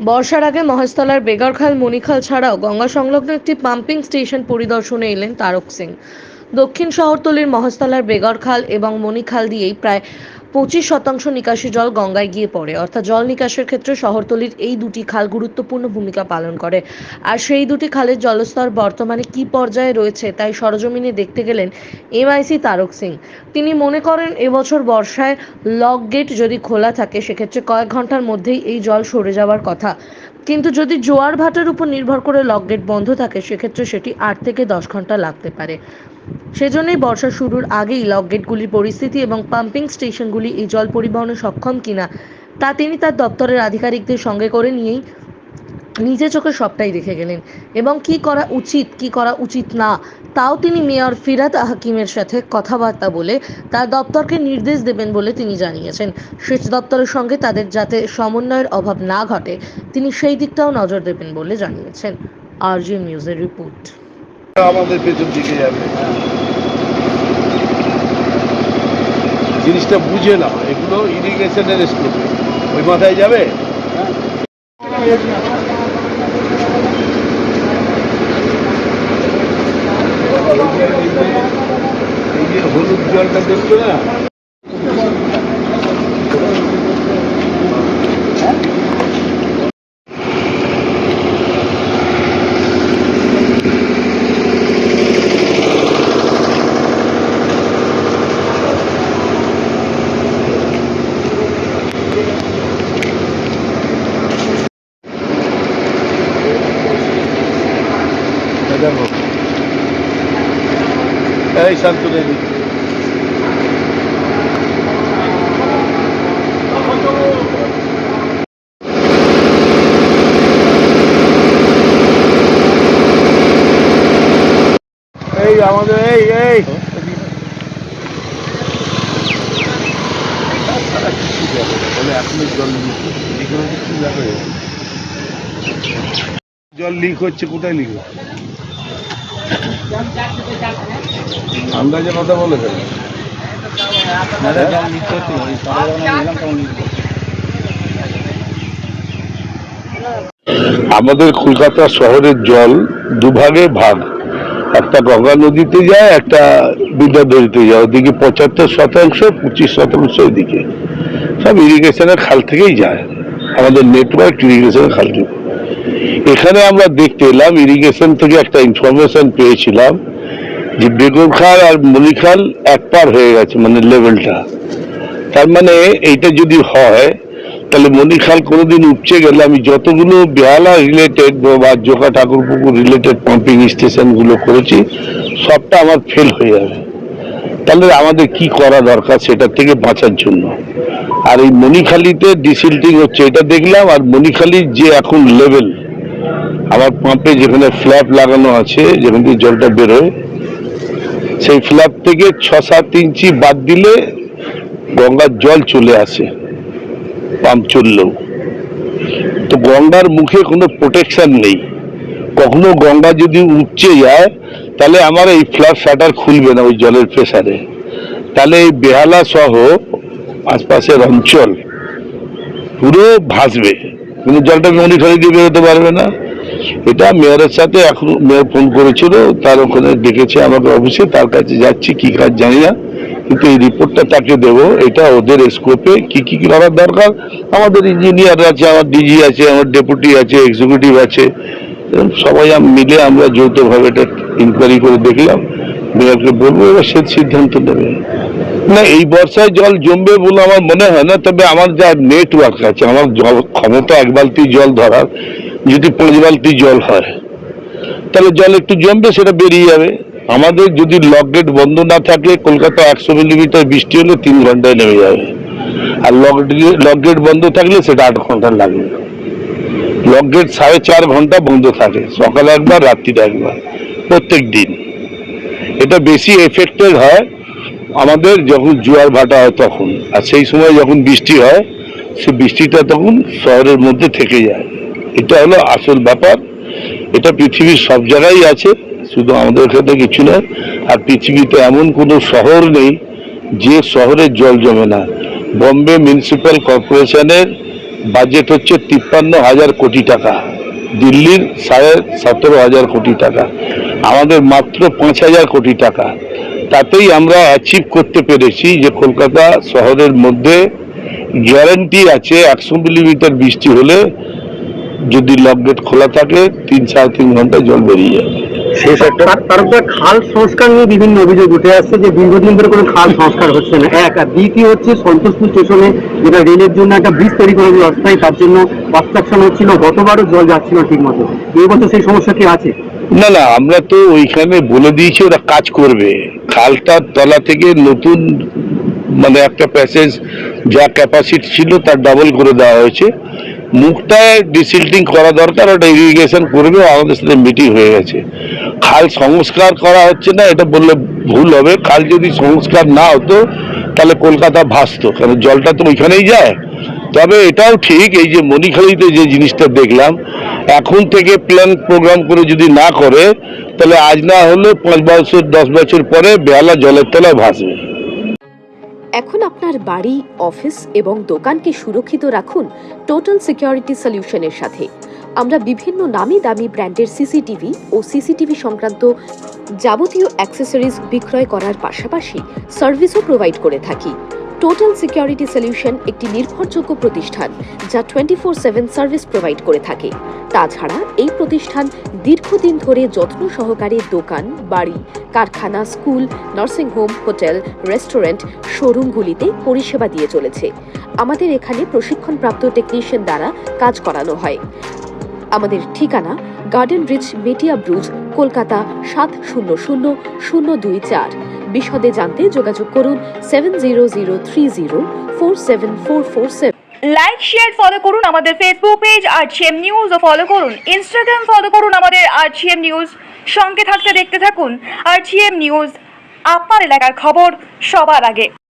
বর্ষার আগে মহেশতলার বেগরখাল মণিখাল ছাড়াও গঙ্গা সংলগ্ন একটি পাম্পিং স্টেশন পরিদর্শনে এলেন তারক সিং। দক্ষিণ শহরতলির মহেশতলার বেগরখাল এবং মণিখাল দিয়েই প্রায় 25% নিকাশি জল গঙ্গায় গিয়ে পড়ে। অর্থাৎ জল নিকাশের ক্ষেত্রে শহরতলির এই দুটি খাল গুরুত্বপূর্ণ ভূমিকা পালন করে। আর সেই দুটি খালের জলস্তর বর্তমানে কী পর্যায়ে রয়েছে তাই সরজমিনে দেখতে গেলেন এমআইসি তারক সিং। তিনি মনে করেন এবছর বর্ষায় লক গেট যদি খোলা থাকে সেক্ষেত্রে কয়েক ঘন্টার মধ্যেই এই জল সরে যাওয়ার কথা, কিন্তু যদি জোয়ার ভাটার উপর নির্ভর করে লক গেট বন্ধ থাকে সেক্ষেত্রে সেটি 8 থেকে 10 ঘন্টা লাগতে পারে। সেজন্যই বর্ষা শুরুর আগেই লক গেটগুলির পরিস্থিতি এবং পাম্পিং স্টেশনগুলি এই জল পরিবহনে সক্ষম কিনা তা তিনি তার দপ্তরের আধিকারিকদের সঙ্গে করে নিয়েই নিজে চোখে সবটাই দেখে গেলেন এবং কি করা উচিত কি করা উচিত না তাও তিনি মেয়র ফিরহাদ হাকিমের সাথে কথাবার্তা বলে তার দপ্তরকে নির্দেশ দেবেন বলে তিনি জানিয়েছেন। সেচ দপ্তরের সঙ্গে তাদের যাতে সমন্বয়ের অভাব না ঘটে তিনি সেই দিকটাও নজর দেবেন বলে জানিয়েছেন। আরজি নিউজের রিপোর্ট। আমাদের পেছন দিকে যাবে, জিনিসটা বুঝে না, এগুলো ইরিগেশনের স্কোপে ওই মাথায় যাবে। এই যে হলুদ জলটা দেখছো না, দেখো এই শান্তনে এই আমাদের এই এই জল লিক হচ্ছে, কোথায় লিক হচ্ছে আন্দাজে কথা বলে ফেলে। আমাদের কলকাতা শহরের জল দুভাগে ভাগ, একটা গঙ্গা নদীতে যায়, একটা বিদ্যাধরীতে যায়। ওদিকে 75%, 25% এদিকে সব ইরিগেশনের খাল থেকেই যায়। আমাদের নেটওয়ার্ক ইরিগেশনের খাল থেকে। এখানে আমরা দেখতে এলাম, ইরিগেশন থেকে একটা ইনফরমেশন পেয়েছিলাম যে বেগরখাল আর মণিখাল এক পার হয়ে গেছে, মানে লেভেলটা। তার মানে এইটা যদি হয় তাহলে মণিখাল কোনোদিন উপচে গেলে আমি যতগুলো বেহালা রিলেটেড বা জোকা ঠাকুরপুকুর রিলেটেড পাম্পিং স্টেশনগুলো করেছি সবটা আমার ফেল হয়ে যাবে। তাহলে আমাদের কি করা দরকার সেটার থেকে বাঁচার জন্য। আর এই মণিখালিতে ডিসিল্টিং হচ্ছে এটা দেখলাম। আর মণিখালির যে এখন লেভেল, আমার পাম্পে যেখানে ফ্ল্যাপ লাগানো আছে, যেখান থেকে জলটা বেরোয়, সেই ফ্ল্যাপ থেকে 6-7 ইঞ্চি বাদ দিলে গঙ্গার জল চলে আসে পাম্প চললেও। তো গঙ্গার মুখে কোনো প্রোটেকশন নেই। কখনো গঙ্গা যদি উপচে যায় তাহলে আমার এই ফ্ল্যাপ শাটার খুলবে না ওই জলের প্রেসারে। তাহলে এই বেহালা সহ আশপাশের অঞ্চল পুরো ভাসবে, কিন্তু জলটা মণিখালি দিয়ে বেরোতে পারবে না। এটা মেয়রের সাথে এখন মেয়র ফোন করেছিল, তার ওখানে ডেকেছে আমাকে অফিসে, তার কাছে যাচ্ছি, কি কাজ জানি না, কিন্তু এই রিপোর্টটা তাকে দেবো। এটা ওদের স্কোপে কি কি করার দরকার। আমাদের ইঞ্জিনিয়ার আছে, আমার ডিজি আছে, আমার ডেপুটি আছে, এক্সিকিউটিভ আছে, সবাই মিলে আমরা যৌথভাবে এটা ইনকোয়ারি করে দেখলাম। মেয়রকে বলবো, এবার সে সিদ্ধান্ত নেবে। না, এই বর্ষায় জল জমবে বলে আমার মনে হয় না। তবে আমার যা নেটওয়ার্ক আছে, আমার জল ক্ষমতা 1 বালতি জল ধরার, যদি 5 বালতি জল হয় তাহলে জল একটু জমবে, সেটা বেরিয়ে যাবে। আমাদের যদি লক গেট বন্ধ না থাকে, কলকাতা 100 মিলিমিটার বৃষ্টি হলে 3 ঘন্টায় নেমে যাবে। আর লক গেট বন্ধ থাকলে সেটা 8 ঘন্টা লাগবে। লক গেট 4.5 ঘন্টা বন্ধ থাকে, সকালে একবার, রাত্রিতে একবার, প্রত্যেক দিন। এটা বেশি এফেক্টেড হয় আমাদের যখন জোয়ার ভাটা হয় তখন। আর সেই সময় যখন বৃষ্টি হয়, সে বৃষ্টিটা তখন শহরের মধ্যে থেকে যায়। এটা হলো আসল ব্যাপার। এটা পৃথিবীর সব জায়গায় আছে, শুধু আমাদের এখানে কিছু নয়। আর পৃথিবীতে এমন কোনো শহর নেই যে শহরের জল জমে না। বম্বে মিউনিসিপ্যাল কর্পোরেশনের বাজেট হচ্ছে 53,000 কোটি টাকা, দিল্লির 17,500 কোটি টাকা, আমাদের মাত্র 5,000 কোটি টাকা। তাতেই আমরা অ্যাচিভ করতে পেরেছি যে কলকাতা শহরের মধ্যে গ্যারান্টি আছে 100 মিলিমিটার বৃষ্টি হলে যদি লকগেট খোলা থাকে 3-3.5 ঘন্টা জল বেরিয়ে যাবে। শেষ একটা তারপর খাল সংস্কার নিয়ে বিভিন্ন অভিযোগ উঠে আসছে যে দীর্ঘদিন ধরে কোনো খাল সংস্কার হচ্ছে না, এক। আর দ্বিতীয় হচ্ছে সন্তোষপুর স্টেশনে যেটা রেলের জন্য একটা ব্রিজ তৈরি করা হলো অস্থায়ী, তার জন্য কনস্ট্রাকশন হচ্ছিল, গতবারও জল যাচ্ছিল ঠিক মতো। এই বছর সেই সমস্যা কি আছে? না না, আমরা তো ওইখানে বলে দিয়েছি ওরা কাজ করবে। খালটার তলা থেকে নতুন মানে একটা প্যাসেজ যা ক্যাপাসিটি ছিল তার ডাবল করে দেওয়া হয়েছে। মুখটায় ডিসিল্টিং করা দরকার, ওটা ইরিগেশন করবে, আমাদের সাথে মিটিং হয়ে গেছে। খাল সংস্কার করা হচ্ছে না এটা বললে ভুল হবে। খাল যদি সংস্কার না হতো তাহলে কলকাতা ভাসতো, কারণ জলটা তো ওইখানেই যায়। তবে এটাও ঠিক, এই যে মণিখালীতে যে জিনিসটা দেখলাম, এখন থেকে প্ল্যান প্রোগ্রাম করে যদি না করে তাহলে আজ না হলে 5 বছর 10 বছর পরে বেহালা জলের তলায় ভাসবে। এখন আপনার বাড়ি, অফিস এবং দোকানকে সুরক্ষিত রাখুন টোটাল সিকিউরিটি সলিউশনের সাথে। আমরা বিভিন্ন নামি দামি ব্র্যান্ডের সিসিটিভি ও সিসিটিভি সংক্রান্ত যাবতীয় অ্যাক্সেসরিজ বিক্রয় করার পাশাপাশি সার্ভিসও প্রোভাইড করে থাকি। টোটাল সিকিউরিটি সলিউশন একটি নির্ভরযোগ্য প্রতিষ্ঠান যা 24/7 সার্ভিস প্রোভাইড করে থাকে। তাছাড়া এই প্রতিষ্ঠান দীর্ঘদিন ধরে যত্ন সহকারে দোকান, বাড়ি, কারখানা, স্কুল, নার্সিংহোম, হোটেল, রেস্টুরেন্ট, শোরুমগুলিতে পরিষেবা দিয়ে চলেছে। আমাদের এখানে প্রশিক্ষণপ্রাপ্ত টেকনিশিয়ান দ্বারা কাজ করানো হয়। আমাদের ঠিকানা গার্ডেন রিচ, মেটিয়া ব্রুজ, কলকাতা 700024। বিশদে জানতে যোগাযোগ করুন 7003047447। লাইক, শেয়ার, ফলো করুন আমাদের ফেসবুক পেজ RGM নিউজ ও ফলো করুন ইনস্টাগ্রাম, ফলো করুন আমাদের RGM নিউজ। সঙ্গে থাকতে দেখতে থাকুন RGM নিউজ, আপনার এলাকার খবর সবার আগে।